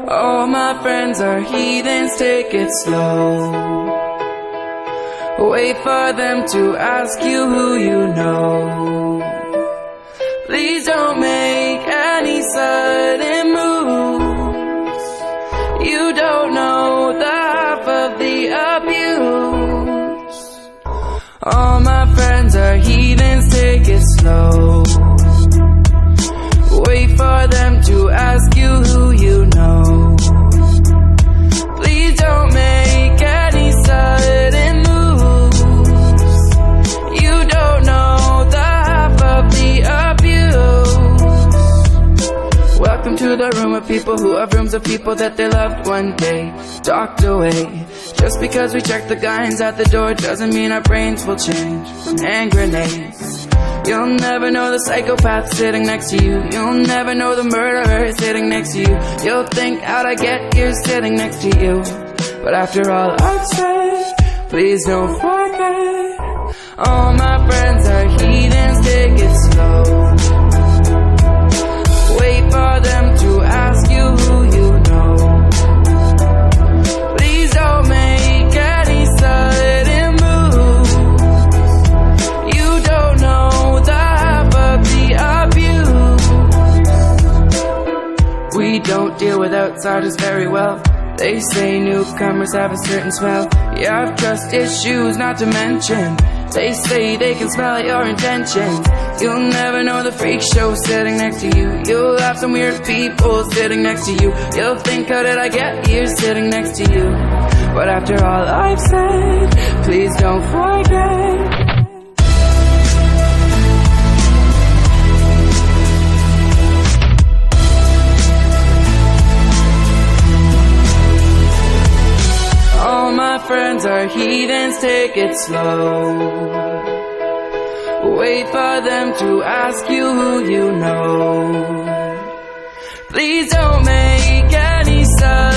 All my friends are heathens, take it slow. Wait for them to ask you who you know. Please don't make any sudden moves. You don't know the half of the abuse. All my friends are heathens, take it slow. Wait for them to ask you who you know. Please don't make any sudden moves. You don't know the half of the abuse. Welcome to the room of people who have rooms of people that they loved one day docked away. Just because we check the guns at the door doesn't mean our brains will change from hand grenades. You'll never know the psychopath sitting next to you. You'll never know the murderer sitting next to you. You'll think, how'd I get here sitting next to you? But after all I've said, please don't forget. All my friends are heathens, take it slow. Wait for them to ask you who you know. Please don't make any sudden moves. You don't know the half of the abuse. We don't deal with outsiders very well. They say newcomers have a certain smell. You have trust issues, not to mention they say they can smell your intentions. You'll never know the freak show sitting next to you. You'll have some weird people sitting next to you. You'll think, how did I get here sitting next to you? But after all I've said, please don't forget. All my friends are heathens, take it slow. Wait for them to ask you who you know. Please don't make any sense.